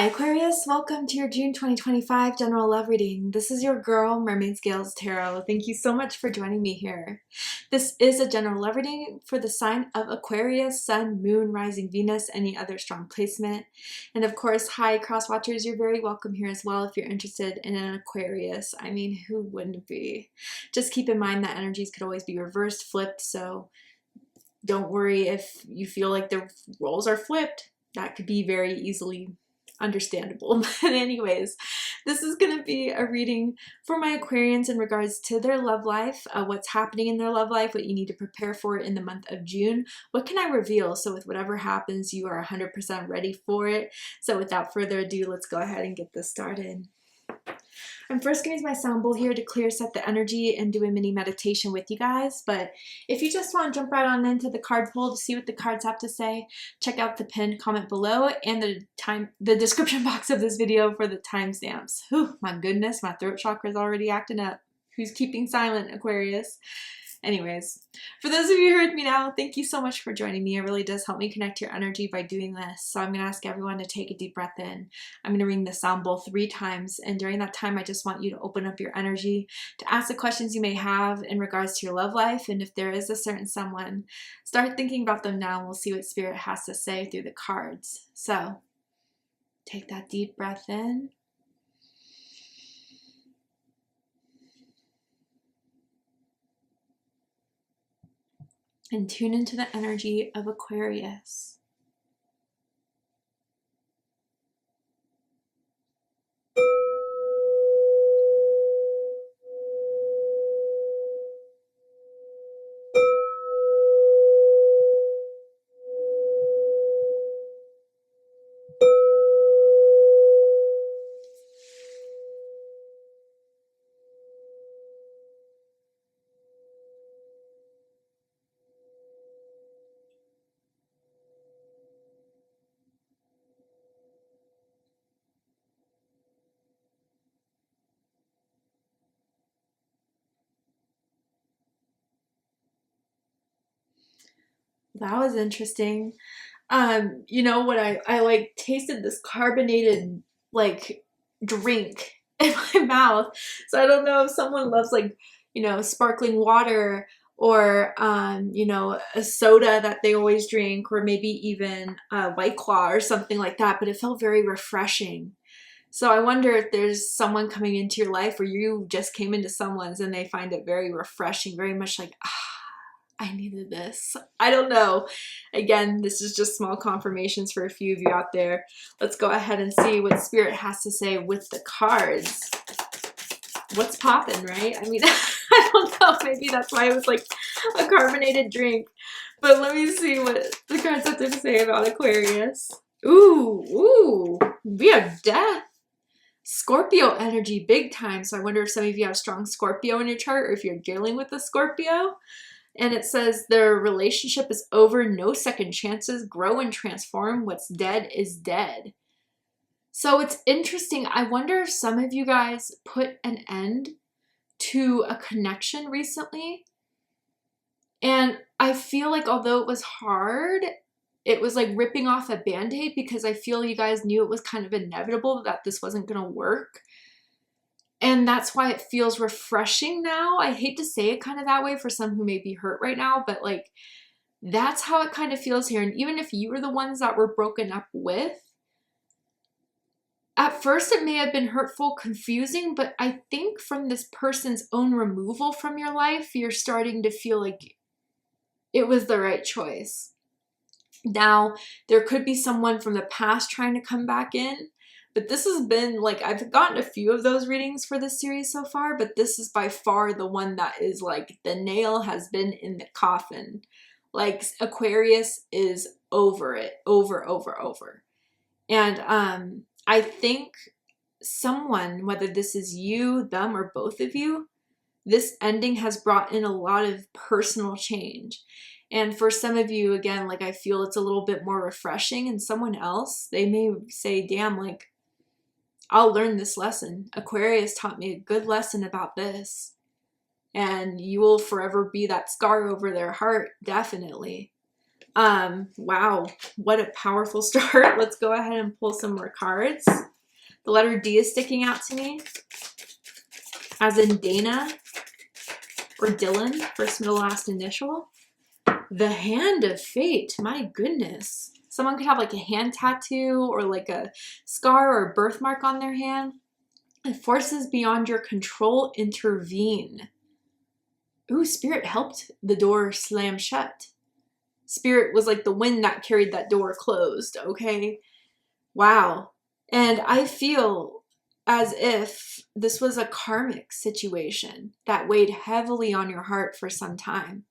Hi Aquarius, welcome to your June 2025 general love reading. This is your girl, Mermaid Scales Tarot. Thank you so much for joining me here. This is a general love reading for the sign of Aquarius, Sun, Moon, Rising Venus, any other strong placement. And of course, hi cross watchers, you're very welcome here as well if you're interested in an Aquarius. I mean, who wouldn't be? Just keep in mind that energies could always be reversed, flipped, so don't worry if you feel like the roles are flipped. That could be very easily understandable. But anyways, this is going to be a reading for my Aquarians in regards to their love life, what's happening in their love life, what you need to prepare for in the month of June. What can I reveal? So with whatever happens, you are 100% ready for it. So without further ado, let's go ahead and get this started. I'm first going to use my sound bowl here to clear set the energy and do a mini meditation with you guys. But if you just want to jump right on into the card pull to see what the cards have to say, check out the pinned comment below and the description box of this video for the timestamps. Whew, my goodness, my throat chakra is already acting up. Who's keeping silent, Aquarius? Anyways, for those of you who are with me now, thank you so much for joining me. It really does help me connect your energy by doing this. So I'm going to ask everyone to take a deep breath in. I'm going to ring the sound bowl 3 times. And during that time, I just want you to open up your energy to ask the questions you may have in regards to your love life. And if there is a certain someone, start thinking about them now and we'll see what Spirit has to say through the cards. So take that deep breath in. And tune into the energy of Aquarius. That was interesting. You know what, I like tasted this carbonated like drink in my mouth. So I don't know if someone loves like, you know, sparkling water or you know, a soda that they always drink, or maybe even White Claw or something like that, but it felt very refreshing. So I wonder if there's someone coming into your life or you just came into someone's and they find it very refreshing, very much like, I needed this. I don't know. Again, this is just small confirmations for a few of you out there. Let's go ahead and see what Spirit has to say with the cards. What's poppin', right? I mean, I don't know. Maybe that's why it was like a carbonated drink. But let me see what the cards have to say about Aquarius. Ooh, we have death. Scorpio energy big time. So I wonder if some of you have strong Scorpio in your chart or if you're dealing with a Scorpio. And it says their relationship is over, no second chances, grow and transform, what's dead is dead. So it's interesting. I wonder if some of you guys put an end to a connection recently. And I feel like although it was hard, it was like ripping off a band-aid because I feel you guys knew it was kind of inevitable that this wasn't going to work. And that's why it feels refreshing now. I hate to say it kind of that way for some who may be hurt right now, but like that's how it kind of feels here. And even if you were the ones that were broken up with, at first it may have been hurtful, confusing, but I think from this person's own removal from your life, you're starting to feel like it was the right choice. Now, there could be someone from the past trying to come back in. But this has been, like, I've gotten a few of those readings for this series so far, but this is by far the one that is like, the nail has been in the coffin. Like, Aquarius is over it, over. And I think someone, whether this is you, them, or both of you, this ending has brought in a lot of personal change. And for some of you, again, like, I feel it's a little bit more refreshing, and someone else, they may say, damn, like, I'll learn this lesson. Aquarius taught me a good lesson about this. And you will forever be that scar over their heart, definitely. Wow, what a powerful start. Let's go ahead and pull some more cards. The letter D is sticking out to me, as in Dana or Dylan, first, middle, last initial. The Hand of Fate, my goodness. Someone could have like a hand tattoo or like a scar or a birthmark on their hand. And forces beyond your control intervene. Ooh, Spirit helped the door slam shut. Spirit was like the wind that carried that door closed, okay? Wow. And I feel as if this was a karmic situation that weighed heavily on your heart for some time.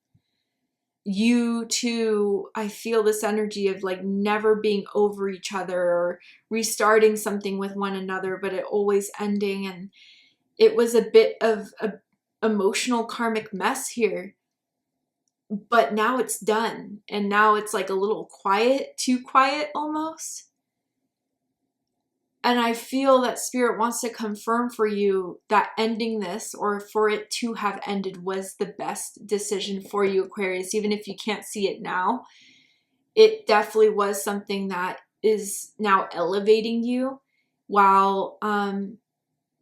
You too, I feel this energy of like never being over each other or restarting something with one another, but it always ending. And it was a bit of a emotional karmic mess here, but now it's done. And now it's like a little quiet, too quiet almost. And I feel that Spirit wants to confirm for you that ending this, or for it to have ended, was the best decision for you, Aquarius. Even if you can't see it now, it definitely was something that is now elevating you. While,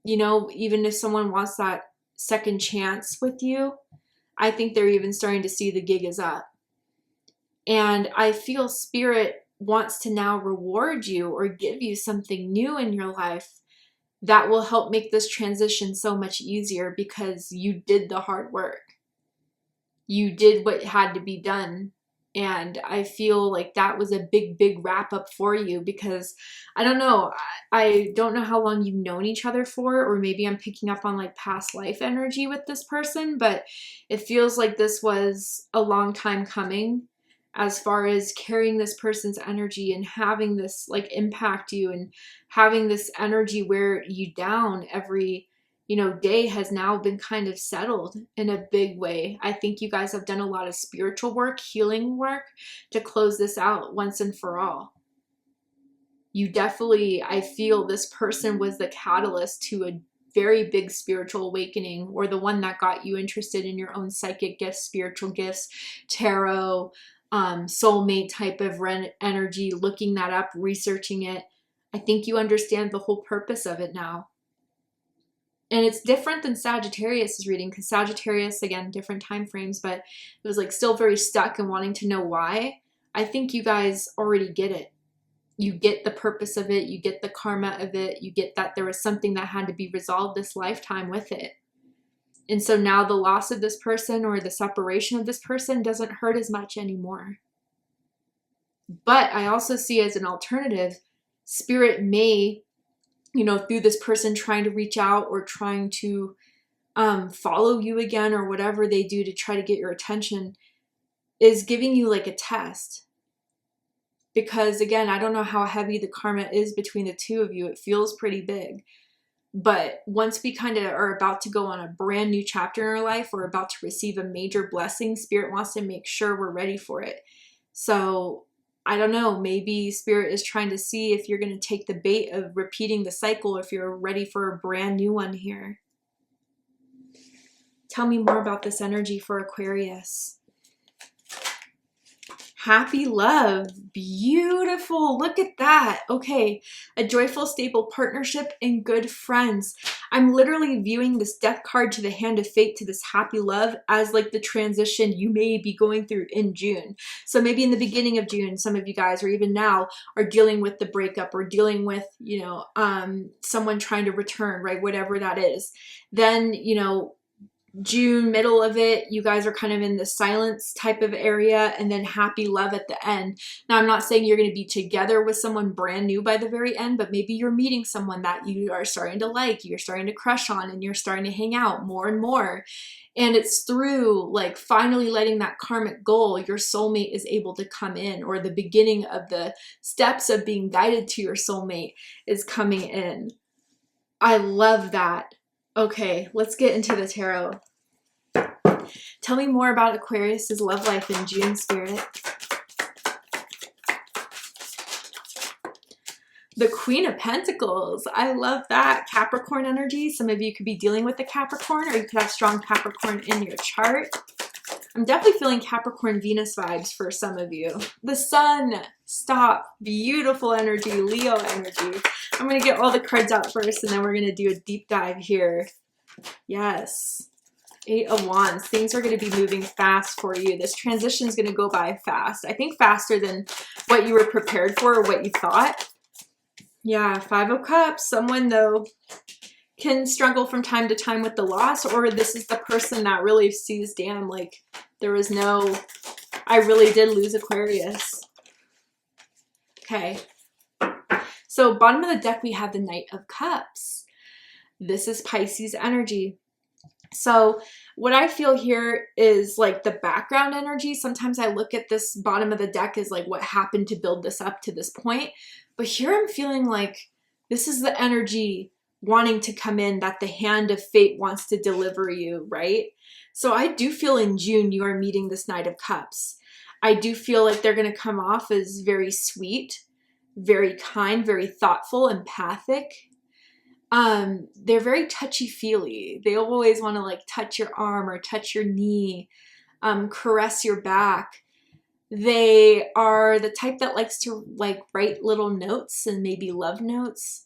you know, even if someone wants that second chance with you, I think they're even starting to see the gig is up. And I feel Spirit wants to now reward you or give you something new in your life that will help make this transition so much easier, because you did the hard work. You did what had to be done. And I feel like that was a big, big wrap up for you, because I don't know. I don't know how long you've known each other for, or maybe I'm picking up on like past life energy with this person, but it feels like this was a long time coming, as far as carrying this person's energy and having this like impact you, and having this energy wear you down every, you know, day has now been kind of settled in a big way. I think you guys have done a lot of spiritual work, healing work to close this out once and for all. You definitely, I feel this person was the catalyst to a very big spiritual awakening, or the one that got you interested in your own psychic gifts, spiritual gifts, tarot, soulmate type of energy, looking that up, researching it. I think you understand the whole purpose of it now. And it's different than Sagittarius's reading, because Sagittarius, again, different time frames, but it was like still very stuck and wanting to know why. I think you guys already get it. You get the purpose of it. You get the karma of it. You get that there was something that had to be resolved this lifetime with it. And so now the loss of this person or the separation of this person doesn't hurt as much anymore. But I also see as an alternative, Spirit may, you know, through this person trying to reach out or trying to follow you again, or whatever they do to try to get your attention, is giving you like a test. Because again, I don't know how heavy the karma is between the two of you. It feels pretty big. But once we kind of are about to go on a brand new chapter in our life, or about to receive a major blessing, Spirit wants to make sure we're ready for it. So I don't know, maybe Spirit is trying to see if you're going to take the bait of repeating the cycle, if you're ready for a brand new one here. Tell me more about this energy for Aquarius. Happy love. Beautiful. Look at that. Okay. A joyful, stable partnership and good friends. I'm literally viewing this death card to the Hand of Fate to this happy love as like the transition you may be going through in June. So maybe in the beginning of June, some of you guys, or even now, are dealing with the breakup, or dealing with, you know, someone trying to return, right? Whatever that is. Then, you know, June, middle of it, you guys are kind of in the silence type of area, and then happy love at the end. Now, I'm not saying you're going to be together with someone brand new by the very end, but maybe you're meeting someone that you are starting to like, you're starting to crush on, and you're starting to hang out more and more. And it's through like finally letting that karmic goal, your soulmate is able to come in, or the beginning of the steps of being guided to your soulmate is coming in. I love that. Okay, let's get into the tarot. Tell me more about Aquarius's love life in June, Spirit. The Queen of Pentacles. I love that. Capricorn energy. Some of you could be dealing with the Capricorn, or you could have strong Capricorn in your chart. I'm definitely feeling Capricorn Venus vibes for some of you. The sun, stop, beautiful energy, Leo energy. I'm going to get all the cards out first, and then we're going to do a deep dive here. Yes. 8 of Wands. Things are going to be moving fast for you. This transition is going to go by fast. I think faster than what you were prepared for or what you thought. Yeah, 5 of Cups. Someone, though, can struggle from time to time with the loss, or this is the person that really sees, damn, like, there was no, I really did lose Aquarius. Okay. So bottom of the deck, we have the Knight of Cups. This is Pisces energy. So what I feel here is like the background energy. Sometimes I look at this bottom of the deck as like what happened to build this up to this point. But here I'm feeling like this is the energy wanting to come in, that the hand of fate wants to deliver you, right? So I do feel in June you are meeting this Knight of Cups. I do feel like they're going to come off as very sweet, very kind, very thoughtful, empathic. They're very touchy-feely. They always want to like touch your arm or touch your knee, caress your back. They are the type that likes to like write little notes and maybe love notes.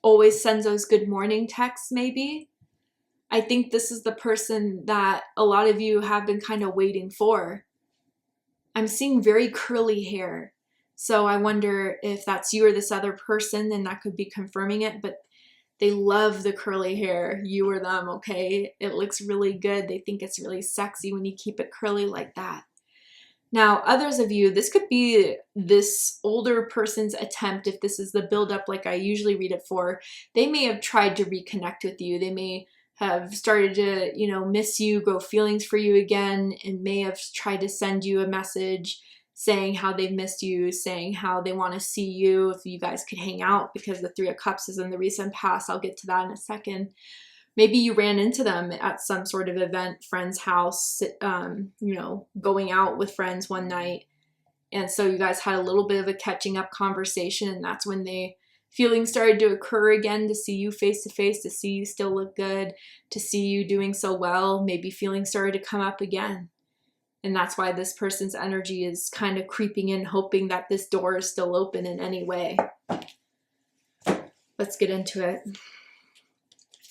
Always sends those good morning texts maybe. I think this is the person that a lot of you have been kind of waiting for. I'm seeing very curly hair. So I wonder if that's you or this other person, then that could be confirming it. But they love the curly hair, you or them, okay? It looks really good. They think it's really sexy when you keep it curly like that. Now, others of you, this could be this older person's attempt, if this is the buildup like I usually read it for. They may have tried to reconnect with you. They may have started to, you know, miss you, grow feelings for you again, and may have tried to send you a message saying how they've missed you, saying how they want to see you, if you guys could hang out, because the 3 of Cups is in the recent past. I'll get to that in a second. Maybe you ran into them at some sort of event, friend's house, you know, going out with friends one night. And so you guys had a little bit of a catching up conversation, and that's when feelings started to occur again, to see you face to face, to see you still look good, to see you doing so well. Maybe feelings started to come up again. And that's why this person's energy is kind of creeping in, hoping that this door is still open in any way. Let's get into it.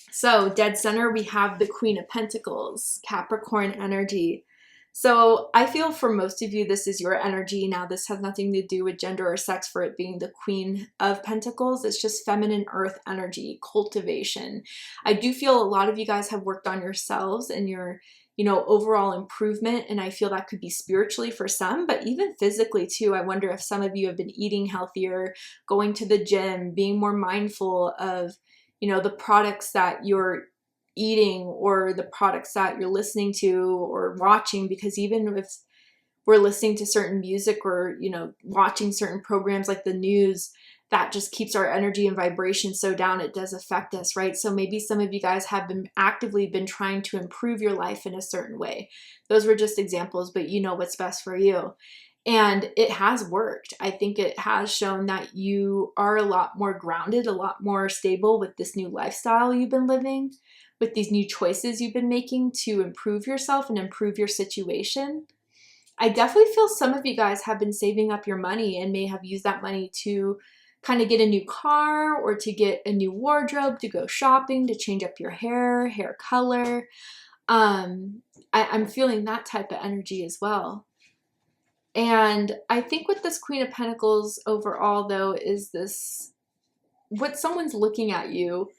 So dead center, we have the Queen of Pentacles, Capricorn energy. So I feel for most of you, this is your energy. Now, this has nothing to do with gender or sex for it being the Queen of Pentacles. It's just feminine earth energy, cultivation. I do feel a lot of you guys have worked on yourselves and your, you know, overall improvement. And I feel that could be spiritually for some, but even physically too. I wonder if some of you have been eating healthier, going to the gym, being more mindful of, you know, the products that you're eating or the products that you're listening to or watching, because even if we're listening to certain music or, you know, watching certain programs like the news, that just keeps our energy and vibration so down, it does affect us, right? So maybe some of you guys have been actively trying to improve your life in a certain way. Those were just examples, but you know what's best for you. And it has worked. I think it has shown that you are a lot more grounded, a lot more stable with this new lifestyle you've been living, with these new choices you've been making to improve yourself and improve your situation. I definitely feel some of you guys have been saving up your money and may have used that money to kind of get a new car or to get a new wardrobe, to go shopping, to change up your hair color. I'm feeling that type of energy as well. And I think with this Queen of Pentacles overall, though, is this, what someone's looking at you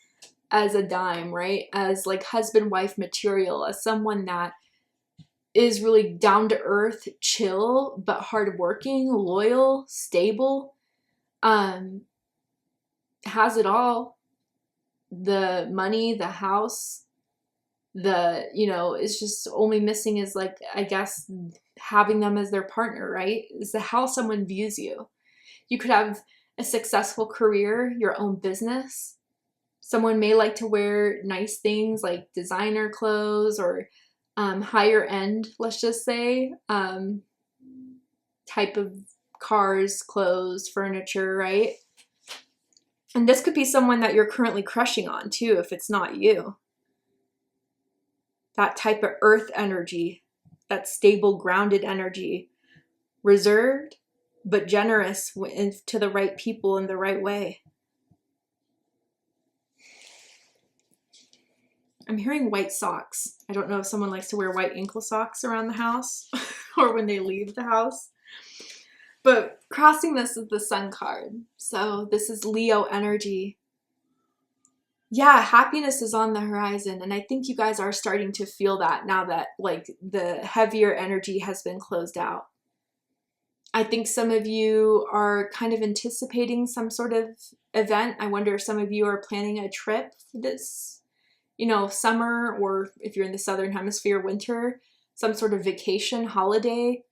as a dime, right? As like husband-wife material, as someone that is really down to earth, chill, but hardworking, loyal, stable, has it all. The money, the house, the, you know, it's just only missing is like, I guess, having them as their partner, right? Is how someone views you. You could have a successful career, your own business. Someone may like to wear nice things like designer clothes or higher end, let's just say, type of cars, clothes, furniture, right? And this could be someone that you're currently crushing on too, if it's not you. that type of earth energy, that stable, grounded energy, reserved, but generous to the right people in the right way. I'm hearing white socks. I don't know if someone likes to wear white ankle socks around the house or when they leave the house. But crossing this is the Sun card. So this is Leo energy. Yeah, happiness is on the horizon. And I think you guys are starting to feel that now that like the heavier energy has been closed out. I think some of you are kind of anticipating some sort of event. I wonder if some of you are planning a trip for this, you know, summer, or if you're in the Southern Hemisphere, winter, some sort of vacation, holiday.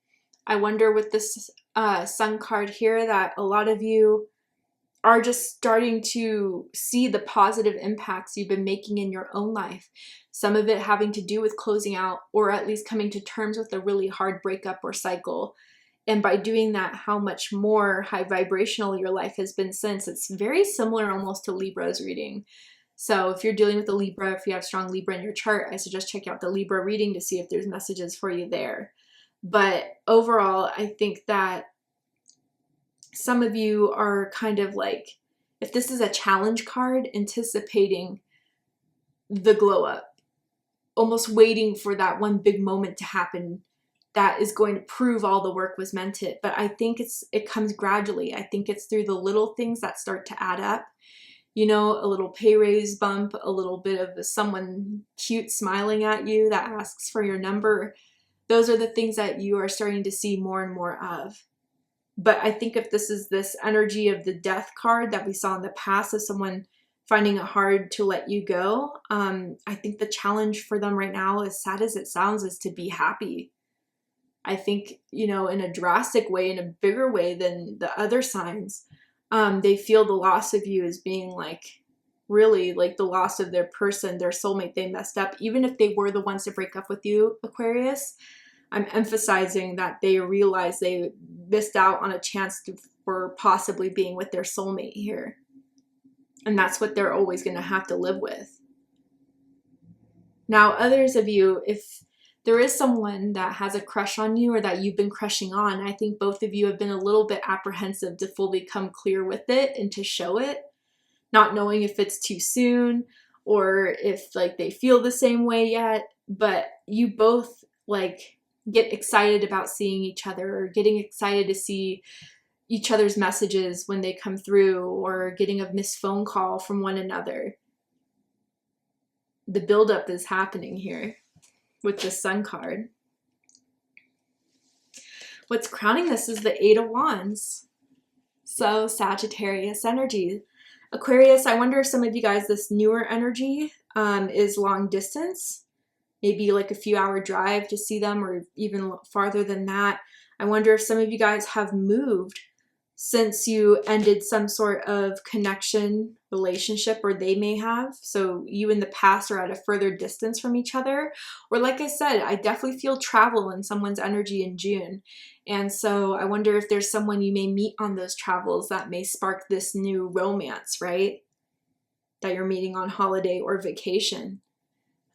I wonder with this Sun card here that a lot of you are just starting to see the positive impacts you've been making in your own life. Some of it having to do with closing out, or at least coming to terms with a really hard breakup or cycle. And by doing that, how much more high vibrational your life has been since. It's very similar almost to Libra's reading. So if you're dealing with a Libra, if you have strong Libra in your chart, I suggest check out the Libra reading to see if there's messages for you there. But overall, I think that some of you are kind of like, if this is a challenge card, anticipating the glow up, almost waiting for that one big moment to happen that is going to prove all the work was meant it. But I think it comes gradually. I think it's through the little things that start to add up. You know, a little pay raise bump, a little bit of someone cute smiling at you that asks for your number. Those are the things that you are starting to see more and more of. But I think if this is this energy of the death card that we saw in the past, of someone finding it hard to let you go, I think the challenge for them right now, as sad as it sounds, is to be happy. I think, you know, in a drastic way, in a bigger way than the other signs, they feel the loss of you as being like, really like the loss of their person, their soulmate they messed up. Even if they were the ones to break up with you, Aquarius, I'm emphasizing that they realize they missed out on a chance for possibly being with their soulmate here. And that's what they're always going to have to live with. Now, others of you, if there is someone that has a crush on you or that you've been crushing on, I think both of you have been a little bit apprehensive to fully come clear with it and to show it, not knowing if it's too soon or if like they feel the same way yet. But you both like get excited about seeing each other, or getting excited to see each other's messages when they come through, or getting a missed phone call from one another. The buildup is happening here with the Sun card. What's crowning this is the Eight of Wands. So Sagittarius energy. Aquarius, I wonder if some of you guys, this newer energy is long distance, maybe like a few hour drive to see them, or even farther than that. I wonder if some of you guys have moved since you ended some sort of connection, relationship, or they may have. So you in the past are at a further distance from each other. Or like I said, I definitely feel travel in someone's energy in June. And so I wonder if there's someone you may meet on those travels that may spark this new romance, right? That you're meeting on holiday or vacation.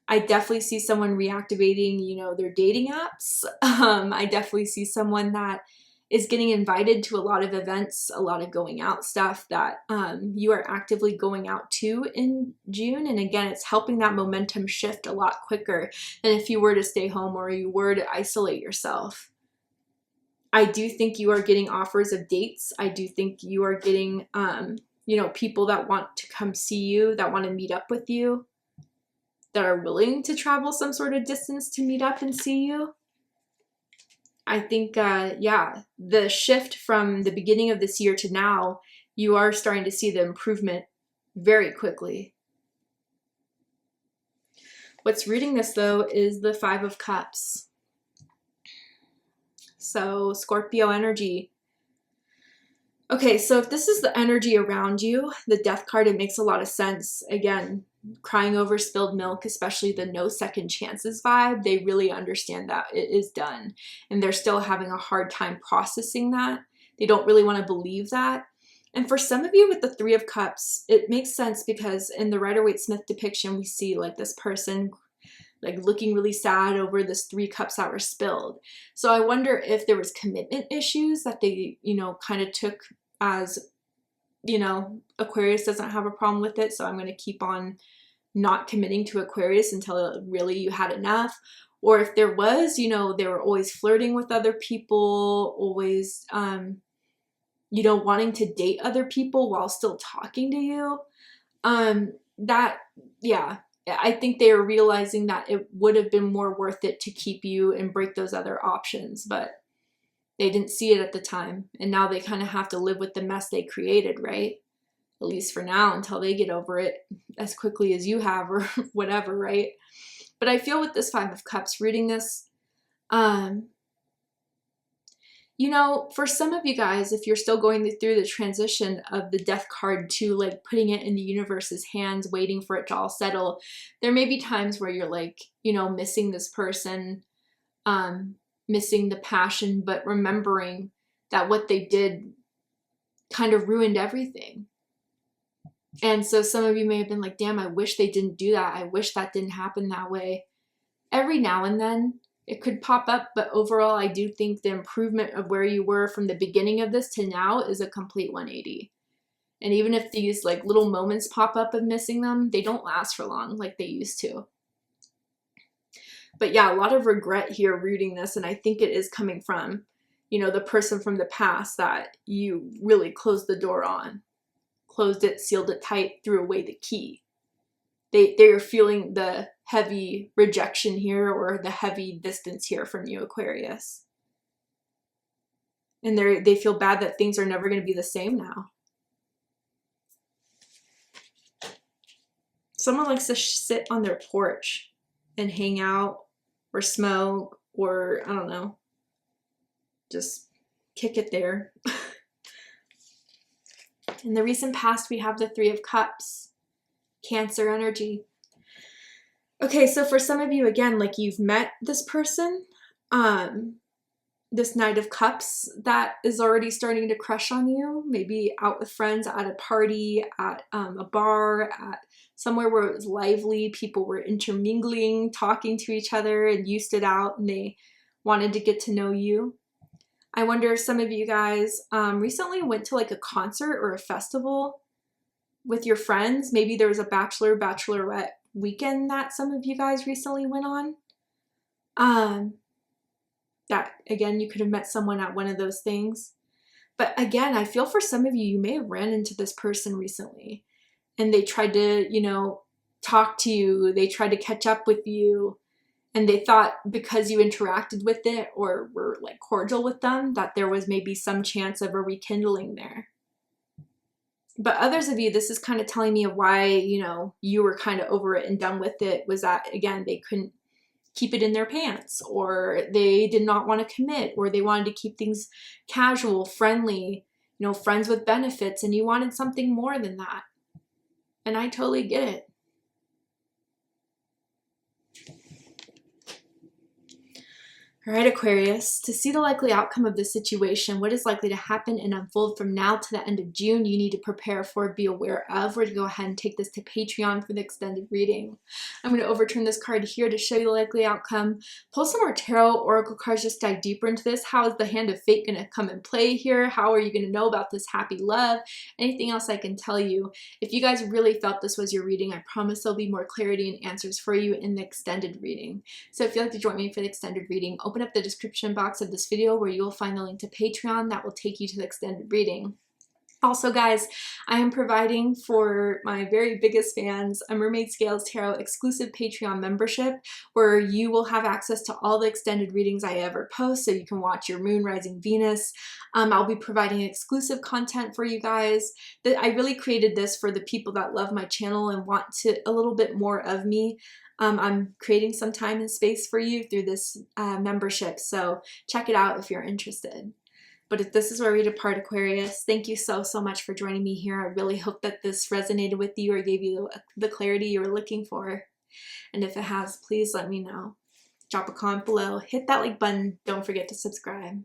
I definitely see someone reactivating, you know, their dating apps. I definitely see someone that is getting invited to a lot of events, a lot of going out stuff that you are actively going out to in June. And again, it's helping that momentum shift a lot quicker than if you were to stay home or you were to isolate yourself. I do think you are getting offers of dates. I do think you are getting, you know, people that want to come see you, that want to meet up with you, that are willing to travel some sort of distance to meet up and see you. I think, yeah, the shift from the beginning of this year to now, you are starting to see the improvement very quickly. What's reading this, though, is the Five of Cups. So, Scorpio energy. Okay, so if this is the energy around you, the Death card, it makes a lot of sense. Again, crying over spilled milk, especially the no second chances vibe, they really understand that it is done. And they're still having a hard time processing that. They don't really want to believe that. And for some of you with the Three of Cups, it makes sense because in the Rider-Waite-Smith depiction, we see like this person like looking really sad over this 3 cups that were spilled. So I wonder if there was commitment issues that they, you know, kind of took as, you know, Aquarius doesn't have a problem with it, so I'm going to keep on not committing to Aquarius until really you had enough. Or if there was, you know, they were always flirting with other people, always, you know, wanting to date other people while still talking to you. Yeah, I think they are realizing that it would have been more worth it to keep you and break those other options, but they didn't see it at the time. And now they kind of have to live with the mess they created, right? At least for now, until they get over it as quickly as you have or whatever, right? But I feel with this 5 of Cups, reading this, you know, for some of you guys, if you're still going through the transition of the Death card to like putting it in the universe's hands, waiting for it to all settle, there may be times where you're like, you know, missing this person, missing the passion, but remembering that what they did kind of ruined everything. And so some of you may have been like, damn, I wish they didn't do that. I wish that didn't happen that way. Every now and then it could pop up, but overall, I do think the improvement of where you were from the beginning of this to now is a complete 180. And even if these like little moments pop up of missing them, they don't last for long like they used to. But yeah, a lot of regret here reading this, and I think it is coming from, you know, the person from the past that you really closed the door on. Closed it, sealed it tight, threw away the key. They're feeling the heavy rejection here or the heavy distance here from you, Aquarius. And they feel bad that things are never going to be the same now. Someone likes to sit on their porch and hang out or smoke or, I don't know, just kick it there. In the recent past, we have the 3 of Cups, Cancer energy. Okay, so for some of you, again, like you've met this person, this Knight of Cups that is already starting to crush on you, maybe out with friends, at a party, at a bar, at somewhere where it was lively, people were intermingling, talking to each other, and you stood out and they wanted to get to know you. I wonder if some of you guys recently went to like a concert or a festival with your friends. Maybe there was a bachelorette weekend that some of you guys recently went on. That, again, you could have met someone at one of those things. But again, I feel for some of you, you may have ran into this person recently and they tried to, you know, talk to you. They tried to catch up with you. And they thought because you interacted with it or were like cordial with them, that there was maybe some chance of a rekindling there. But others of you, this is kind of telling me why, you know, you were kind of over it and done with it, was that, again, they couldn't keep it in their pants, or they did not want to commit, or they wanted to keep things casual, friendly, you know, friends with benefits, and you wanted something more than that. And I totally get it. All right, Aquarius, to see the likely outcome of this situation, what is likely to happen and unfold from now to the end of June, you need to prepare for, be aware of. We're going to go ahead and take this to Patreon for the extended reading. I'm going to overturn this card here to show you the likely outcome. Pull some more tarot, oracle cards, just dive deeper into this. How is the hand of fate going to come and play here? How are you going to know about this happy love? Anything else I can tell you? If you guys really felt this was your reading, I promise there'll be more clarity and answers for you in the extended reading. So if you'd like to join me for the extended reading, open up the description box of this video where you will find the link to Patreon that will take you to the extended reading. Also, guys, I am providing for my very biggest fans a Mermaid Scales Tarot exclusive Patreon membership where you will have access to all the extended readings I ever post, so you can watch your Moon, Rising, Venus. I'll be providing exclusive content for you guys. I really created this for the people that love my channel and want a little bit more of me. I'm creating some time and space for you through this membership, so check it out if you're interested. But if this is where we depart, Aquarius, thank you so much for joining me here. I really hope that this resonated with you or gave you the clarity you were looking for. And if it has, please let me know. Drop a comment below, hit that like button, don't forget to subscribe.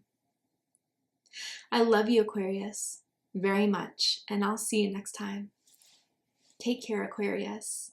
I love you, Aquarius, very much, and I'll see you next time. Take care, Aquarius.